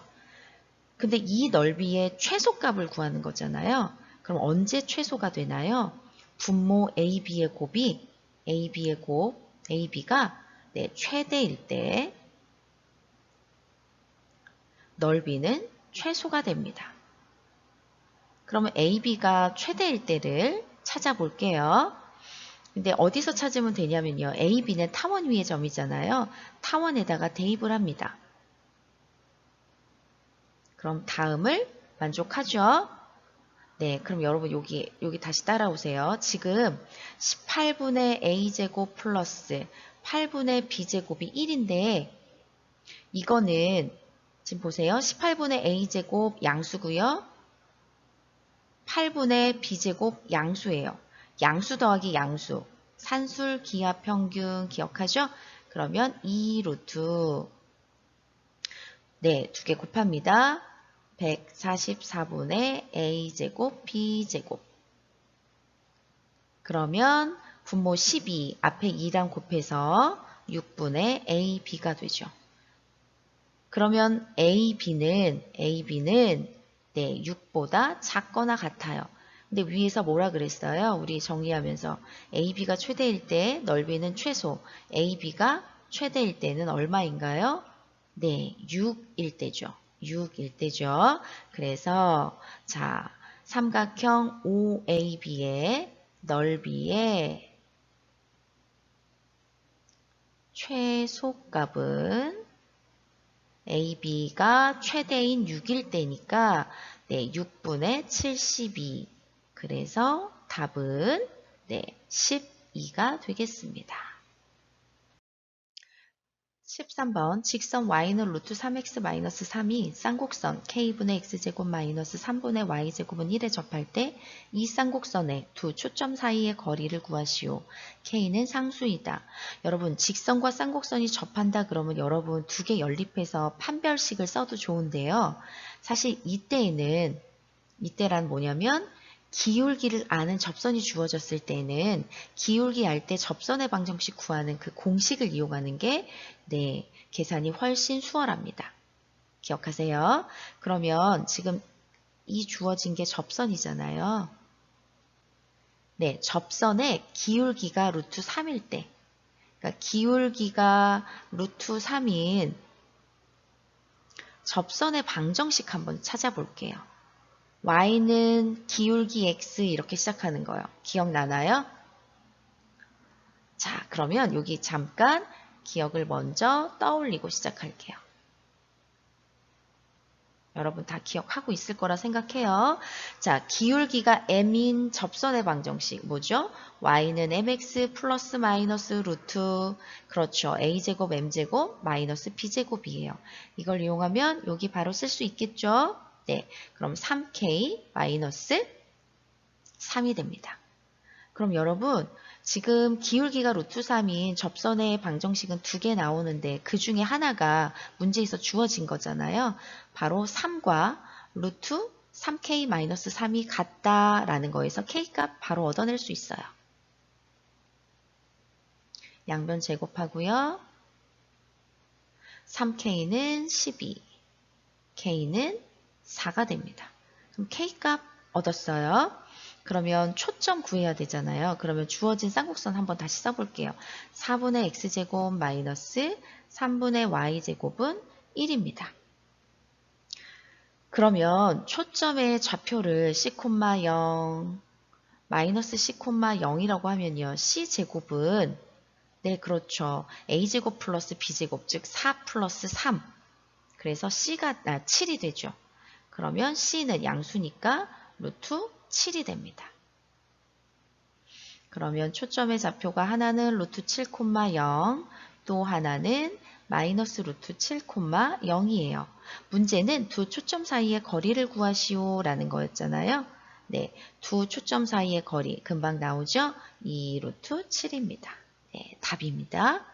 근데 이 넓이의 최소값을 구하는 거잖아요. 그럼 언제 최소가 되나요? 분모 AB의 곱이 AB의 곱, AB가 최대일 때 넓이는 최소가 됩니다. 그러면 AB가 최대일 때를 찾아볼게요. 근데 어디서 찾으면 되냐면요. AB는 타원 위의 점이잖아요. 타원에다가 대입을 합니다. 그럼 다음을 만족하죠? 네, 그럼 여러분 여기 다시 따라오세요. 지금 18분의 A제곱 플러스 8분의 B제곱이 1인데 이거는 지금 보세요. 18분의 A제곱 양수고요. 8분의 B제곱 양수예요. 양수 더하기 양수. 산술, 기하, 평균 기억하죠? 그러면 2 루트 2개 곱합니다. 144분의 A제곱 B제곱. 그러면 분모 12 앞에 2랑 곱해서 6분의 AB가 되죠. 그러면 AB는 6보다 작거나 같아요. 근데 위에서 뭐라 그랬어요? 우리 정리하면서 AB가 최대일 때 넓이는 최소, AB가 최대일 때는 얼마인가요? 6일 때죠. 6일 때죠. 그래서 자, 삼각형 OAB의 넓이의 최소값은 AB가 최대인 6일 때니까 6분의 72. 그래서 답은 12가 되겠습니다. 13번 직선 y는 루트 3x 마이너스 3이 쌍곡선 k분의 x제곱 마이너스 3분의 y제곱은 1에 접할 때 이 쌍곡선의 두 초점 사이의 거리를 구하시오. k는 상수이다. 여러분 직선과 쌍곡선이 접한다 그러면 여러분 두 개 연립해서 판별식을 써도 좋은데요. 사실 이때란 뭐냐면 기울기를 아는 접선이 주어졌을 때는 기울기 알 때 접선의 방정식 구하는 그 공식을 이용하는 게 네, 계산이 훨씬 수월합니다. 기억하세요. 그러면 지금 이 주어진 게 접선이잖아요. 네, 접선의 기울기가 루트 3일 때, 그러니까 기울기가 루트 3인 접선의 방정식 한번 찾아볼게요. y는 기울기 x 이렇게 시작하는 거예요. 기억나나요? 자, 그러면 여기 잠깐 기억을 먼저 떠올리고 시작할게요. 여러분 다 기억하고 있을 거라 생각해요. 자, 기울기가 m인 접선의 방정식 뭐죠? y는 mx 플러스 마이너스 루트 그렇죠. a제곱 m제곱 마이너스 b제곱이에요. 이걸 이용하면 여기 바로 쓸 수 있겠죠? 네, 그럼 3k 마이너스 3이 됩니다. 그럼 여러분 지금 기울기가 루트 3인 접선의 방정식은 2개 나오는데 그 중에 하나가 문제에서 주어진 거잖아요. 바로 3과 루트 3k-3이 같다라는 거에서 k값 바로 얻어낼 수 있어요. 양변 제곱하고요. 3k는 12, k는 4가 됩니다. 그럼 k값 얻었어요. 그러면 초점 구해야 되잖아요. 그러면 주어진 쌍곡선 한번 다시 써볼게요. 4분의 x제곱 마이너스 3분의 y제곱은 1입니다. 그러면 초점의 좌표를 c,0 마이너스 c,0이라고 하면요. c제곱은 네, 그렇죠. a제곱 플러스 b제곱, 즉 4 플러스 3. 그래서 c가 7이 되죠. 그러면 c는 양수니까 루트 7이 됩니다. 그러면 초점의 좌표가 하나는 루트 7,0, 또 하나는 마이너스 루트 7,0이에요. 문제는 두 초점 사이의 거리를 구하시오 라는 거였잖아요. 네, 두 초점 사이의 거리 금방 나오죠? 2 루트 7입니다. 네, 답입니다.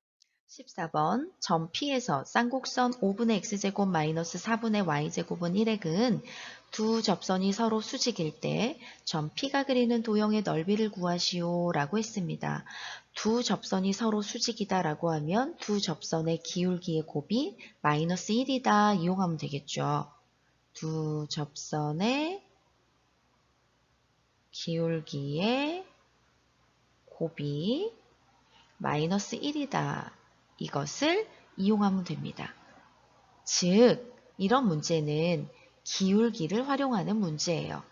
14번 점 P에서 쌍곡선 5분의 x제곱 마이너스 4분의 y제곱은 1획은 두 접선이 서로 수직일 때 점 P가 그리는 도형의 넓이를 구하시오 라고 했습니다. 두 접선이 서로 수직이다 라고 하면 두 접선의 기울기의 곱이 마이너스 1이다 이용하면 되겠죠. 두 접선의 기울기의 곱이 마이너스 1이다. 이것을 이용하면 됩니다. 즉, 이런 문제는 기울기를 활용하는 문제예요.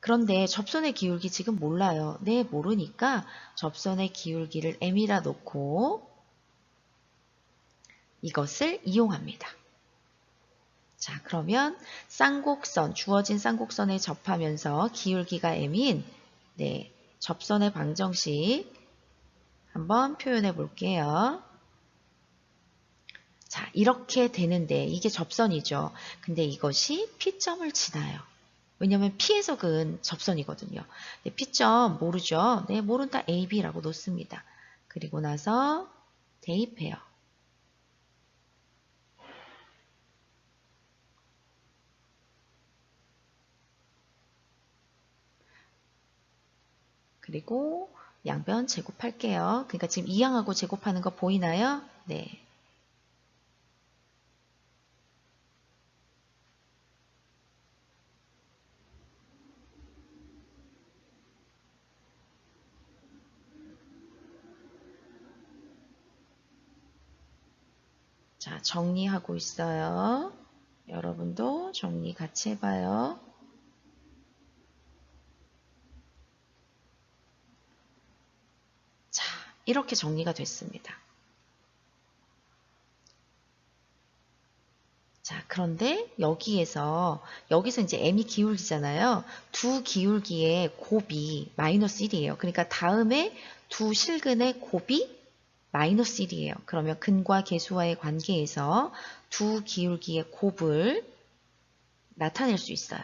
그런데 접선의 기울기 지금 몰라요. 네, 모르니까 접선의 기울기를 m이라 놓고 이것을 이용합니다. 자, 그러면 쌍곡선, 주어진 쌍곡선에 접하면서 기울기가 m인 네, 접선의 방정식 한번 표현해 볼게요. 자, 이렇게 되는데 이게 접선이죠. 근데 이것이 P점을 지나요. 왜냐면 P에서 근 접선이거든요. 네, P점 모르죠? 네, 모른다 AB라고 놓습니다. 그리고 나서 대입해요. 그리고 양변 제곱할게요. 그러니까 지금 이항하고 제곱하는 거 보이나요? 네. 자, 정리하고 있어요. 여러분도 정리 같이 해봐요. 자, 이렇게 정리가 됐습니다. 자, 그런데 여기서 이제 m이 기울기잖아요. 두 기울기의 곱이 마이너스 1이에요. 그러니까 다음에 두 실근의 곱이 마이너스 1이에요. 그러면 근과 계수와의 관계에서 두 기울기의 곱을 나타낼 수 있어요.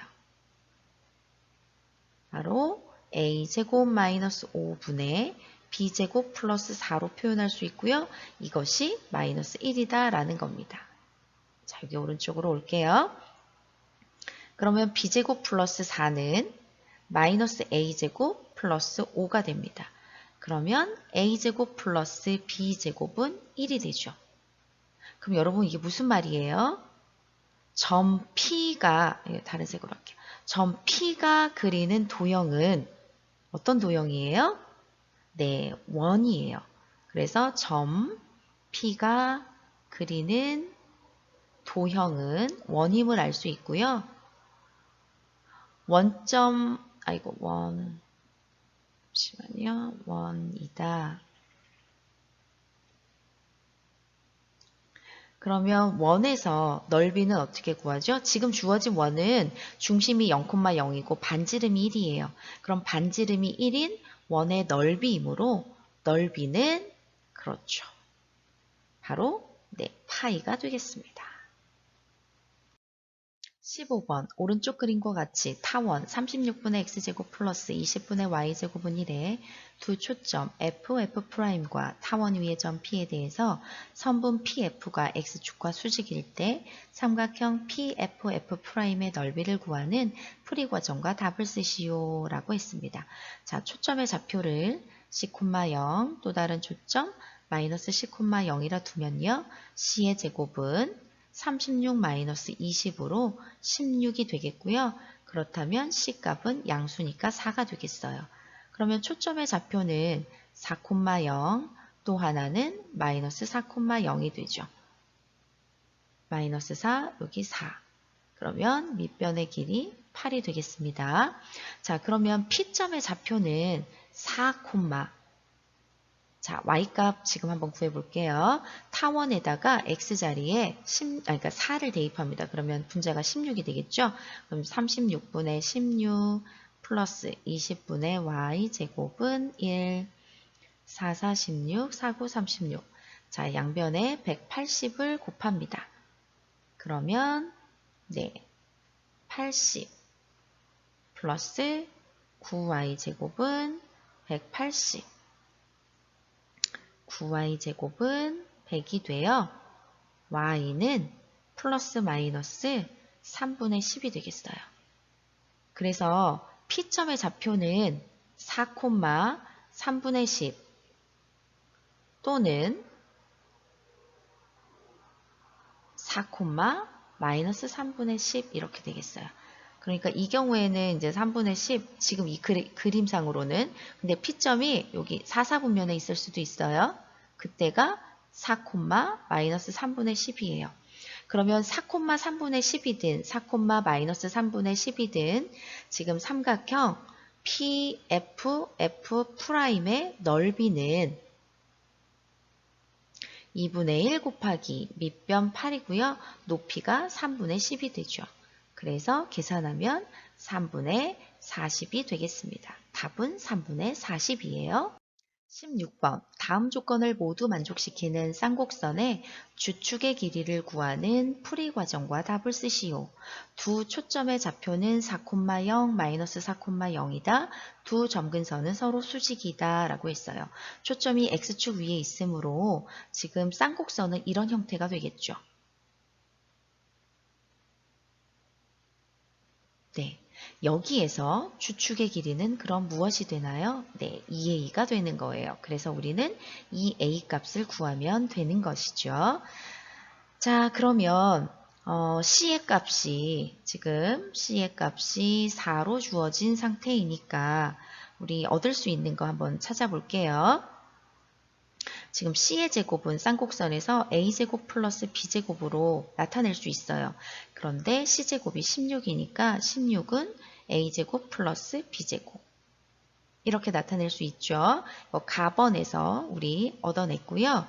바로 a제곱 마이너스 5분의 b제곱 플러스 4로 표현할 수 있고요. 이것이 마이너스 1이다 라는 겁니다. 자, 여기 오른쪽으로 올게요. 그러면 b제곱 플러스 4는 마이너스 a제곱 플러스 5가 됩니다. 그러면 a제곱 플러스 b제곱은 1이 되죠. 그럼 여러분 이게 무슨 말이에요? 점 P가, 다른 색으로 할게요. 점 P가 그리는 도형은 어떤 도형이에요? 네, 원이에요. 그래서 점 P가 그리는 도형은 원임을 알 수 있고요. 원점, 잠시만요. 원이다. 그러면 원에서 넓이는 어떻게 구하죠? 지금 주어진 원은 중심이 0,0이고 반지름이 1이에요. 그럼 반지름이 1인 원의 넓이이므로 넓이는 그렇죠. 바로 파이가 되겠습니다. 15번 오른쪽 그림과 같이 타원 36분의 x제곱 플러스 20분의 y제곱은 1에 두 초점 f, f'과 타원 위의 점 P에 대해서 선분 PF가 x축과 수직일 때 삼각형 PFF'의 넓이를 구하는 풀이 과정과 답을 쓰시오 라고 했습니다. 자, 초점의 좌표를 C,0 또 다른 초점 마이너스 C,0이라 두면요. C의 제곱은 36-20으로 16이 되겠고요. 그렇다면 C값은 양수니까 4가 되겠어요. 그러면 초점의 좌표는 4,0 또 하나는 마이너스 4,0이 되죠. 마이너스 4 여기 4 그러면 밑변의 길이 8이 되겠습니다. 자, 그러면 P점의 좌표는 4, 자, y값 지금 한번 구해볼게요. 타원에다가 x자리에 그러니까 4를 대입합니다. 그러면 분자가 16이 되겠죠? 그럼 36분의 16 플러스 20분의 y제곱은 1, 4, 4, 16, 4, 9, 36. 자, 양변에 180을 곱합니다. 그러면 80 플러스 9y제곱은 180. 9y제곱은 100이 되어 y는 플러스 마이너스 3분의 10이 되겠어요. 그래서 P점의 좌표는 4, 3분의 10 또는 4, 마이너스 3분의 10 이렇게 되겠어요. 그러니까 이 경우에는 이제 3분의 10 지금 이 그림상으로는 근데 P점이 여기 4, 4분면에 있을 수도 있어요. 그때가 4, 마이너스 3분의 10이에요. 그러면 4, 3분의 10이든 4, 마이너스 3분의 10이든 지금 삼각형 PFF'의 넓이는 2분의 1 곱하기 밑변 8이고요. 높이가 3분의 10이 되죠. 그래서 계산하면 3분의 40이 되겠습니다. 답은 3분의 40이에요. 16번 다음 조건을 모두 만족시키는 쌍곡선의 주축의 길이를 구하는 풀이 과정과 답을 쓰시오. 두 초점의 좌표는 4,0, 마이너스 4,0이다. 두 점근선은 서로 수직이다 라고 했어요. 초점이 X축 위에 있으므로 지금 쌍곡선은 이런 형태가 되겠죠. 네. 여기에서 주축의 길이는 그럼 무엇이 되나요? 네, 2a가 되는 거예요. 그래서 우리는 2a 값을 구하면 되는 것이죠. 자, 그러면 C의 값이 지금 C의 값이 4로 주어진 상태이니까 우리 얻을 수 있는 거 한번 찾아볼게요. 지금 C의 제곱은 쌍곡선에서 A제곱 플러스 B제곱으로 나타낼 수 있어요. 그런데 C제곱이 16이니까 16은 A제곱 플러스 B제곱 이렇게 나타낼 수 있죠. 가번에서 우리 얻어냈고요.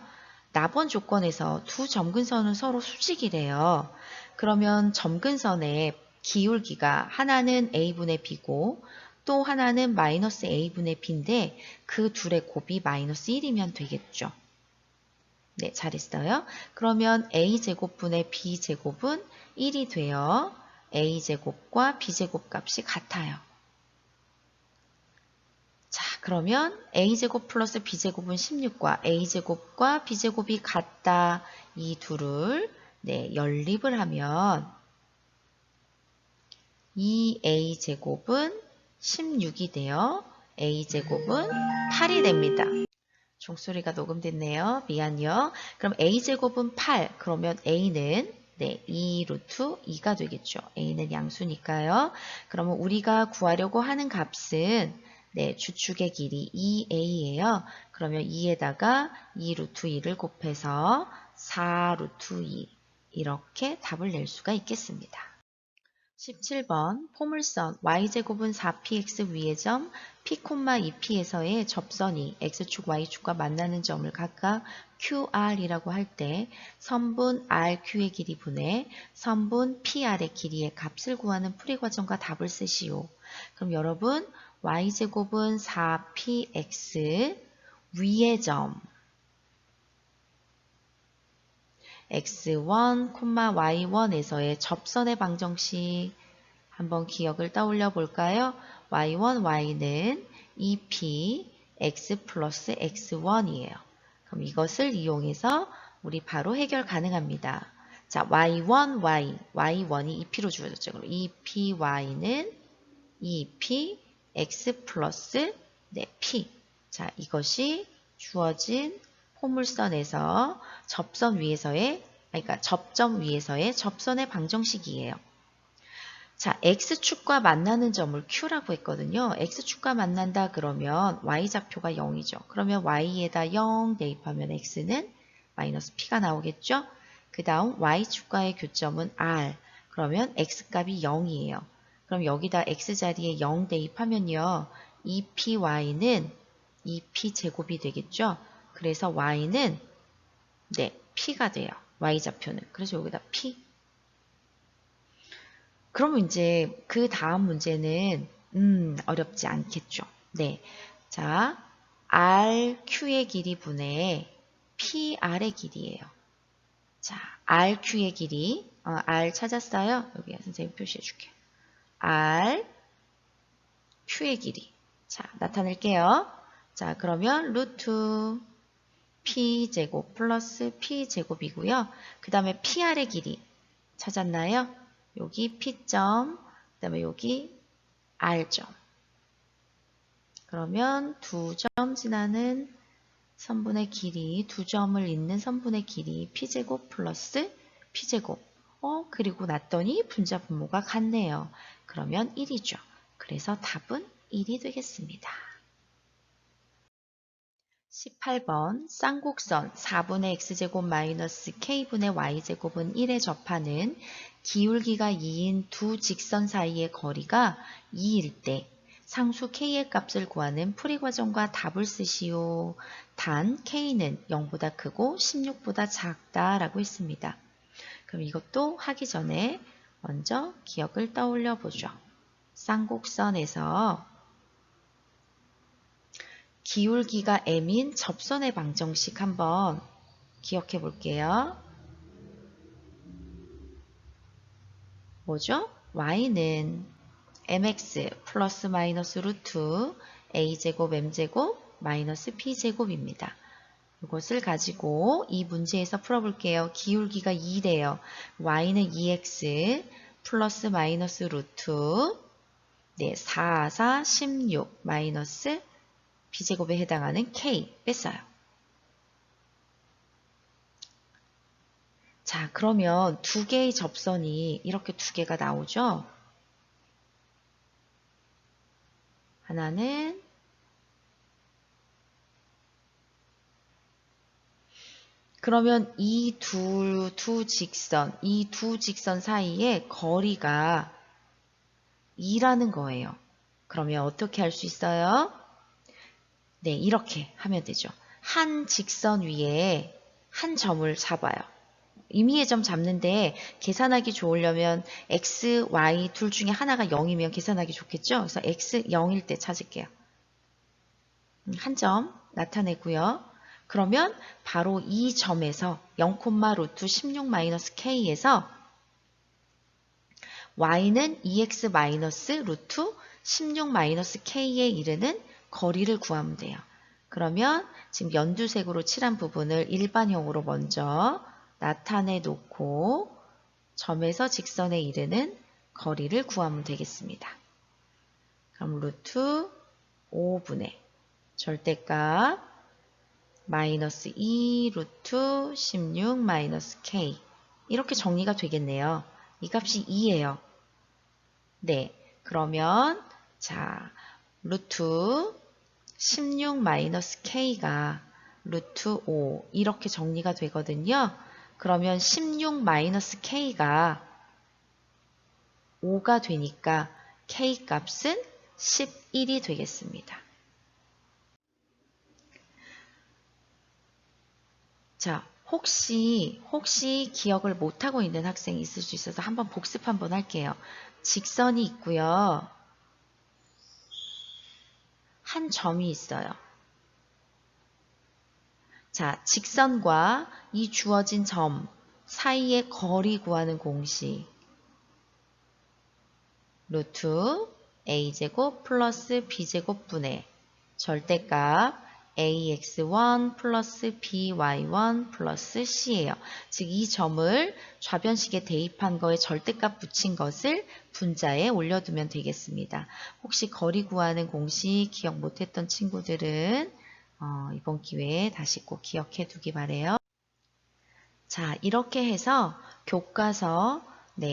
나번 조건에서 두 점근선은 서로 수직이래요. 그러면 점근선의 기울기가 하나는 A분의 B고 또 하나는 마이너스 A분의 B인데 그 둘의 곱이 마이너스 1이면 되겠죠. 네, 잘했어요. 그러면 A제곱분의 B제곱은 1이 되어 A제곱과 B제곱 값이 같아요. 자, 그러면 A제곱 플러스 B제곱은 16과 A제곱과 B제곱이 같다. 이 둘을 연립을 하면 2A제곱은 16이 돼요. a제곱은 8이 됩니다. 종소리가 녹음됐네요. 미안요. 그럼 a제곱은 8. 그러면 a는 2 루트 2가 되겠죠. a는 양수니까요. 그러면 우리가 구하려고 하는 값은 주축의 길이 2a예요. 그러면 2에다가 2 루트 2를 곱해서 4 루트 2 이렇게 답을 낼 수가 있겠습니다. 17번 포물선 y제곱은 4px 위의 점 p, 2p에서의 접선이 x축, y축과 만나는 점을 각각 QR이라고 할 때 선분 RQ의 길이 분의 선분 PR의 길이의 값을 구하는 풀이 과정과 답을 쓰시오. 그럼 여러분 y제곱은 4px 위의 점 x1, y1에서의 접선의 방정식 한번 기억을 떠올려 볼까요? y1, y는 2p x 플러스 x1이에요. 그럼 이것을 이용해서 우리 바로 해결 가능합니다. 자, y1, y1이 2p로 주어졌죠. 그럼 2py는 2p x 플러스 p. 자, 이것이 주어진 포물선에서 접점 위에서의 접선의 방정식이에요. 자, x축과 만나는 점을 q라고 했거든요. x축과 만난다 그러면 y좌표가 0이죠. 그러면 y에다 0 대입하면 x는 마이너스 p가 나오겠죠. 그 다음 y축과의 교점은 r. 그러면 x값이 0이에요. 그럼 여기다 x자리에 0 대입하면요. 2py는 2p 제곱이 되겠죠. 그래서 y는 p가 돼요. y좌표는. 그래서 여기다 p. 그러면 이제 그 다음 문제는 어렵지 않겠죠. 네. 자, RQ의 길이 분의 PR의 길이에요. 자, RQ의 길이 R 찾았어요? 여기 선생님 표시해 줄게요. RQ의 길이. 자, 나타낼게요. 자, 그러면 루트 P제곱 플러스 P제곱이고요. 그 다음에 PR의 길이 찾았나요? 여기 P점, 그 다음에 여기 R점. 그러면 두 점 지나는 선분의 길이, 두 점을 잇는 선분의 길이 P제곱 플러스 P제곱. 그리고 났더니 분자 분모가 같네요. 그러면 1이죠. 그래서 답은 1이 되겠습니다. 18번 쌍곡선 4분의 x제곱 마이너스 k분의 y제곱은 1에 접하는 기울기가 2인 두 직선 사이의 거리가 2일 때 상수 k의 값을 구하는 풀이 과정과 답을 쓰시오. 단 k는 0보다 크고 16보다 작다라고 했습니다. 그럼 이것도 하기 전에 먼저 기억을 떠올려 보죠. 쌍곡선에서 기울기가 m인 접선의 방정식 한번 기억해 볼게요. 뭐죠? y는 mx 플러스 마이너스 루트 a제곱 m제곱 마이너스 p제곱입니다. 이것을 가지고 이 문제에서 풀어볼게요. 기울기가 2래요. y는 2x 플러스 마이너스 루트 4, 4, 16 마이너스 b제곱에 해당하는 k 뺐어요. 자, 그러면 두 개의 접선이 이렇게 두 개가 나오죠? 하나는 그러면 이 두 직선 사이의 거리가 2라는 거예요. 그러면 어떻게 할 수 있어요? 네, 이렇게 하면 되죠. 한 직선 위에 한 점을 잡아요. 임의의 점 잡는데 계산하기 좋으려면 x, y 둘 중에 하나가 0이면 계산하기 좋겠죠? 그래서 x 0일 때 찾을게요. 한 점 나타내고요. 그러면 바로 이 점에서 0, 루트 16 마이너스 k에서 y는 2x 마이너스 루트 16 마이너스 k에 이르는 거리를 구하면 돼요. 그러면 지금 연두색으로 칠한 부분을 일반형으로 먼저 나타내 놓고 점에서 직선에 이르는 거리를 구하면 되겠습니다. 그럼 루트 5분의 절대값 마이너스 2 루트 16 마이너스 k 이렇게 정리가 되겠네요. 이 값이 2예요. 네, 그러면 자 루트 16 마이너스 k가 루트 5 이렇게 정리가 되거든요. 그러면 16 마이너스 k가 5가 되니까 k 값은 11이 되겠습니다. 자, 혹시 기억을 못하고 있는 학생이 있을 수 있어서 한번 복습 한번 할게요. 직선이 있고요. 한 점이 있어요. 자, 직선과 이 주어진 점 사이의 거리 구하는 공식. 루트 a제곱 플러스 b제곱 분의 절대값 ax1 플러스 by1 플러스 c예요. 즉 이 점을 좌변식에 대입한 거에 절대값 붙인 것을 분자에 올려두면 되겠습니다. 혹시 거리 구하는 공식 기억 못했던 친구들은 이번 기회에 다시 꼭 기억해 두기 바래요. 자, 이렇게 해서 교과서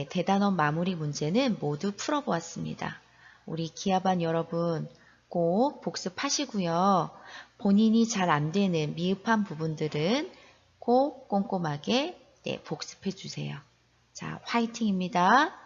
대단원 마무리 문제는 모두 풀어보았습니다. 우리 기하반 여러분 꼭 복습하시고요. 본인이 잘 안되는 미흡한 부분들은 꼭 꼼꼼하게 복습해 주세요. 자, 화이팅입니다.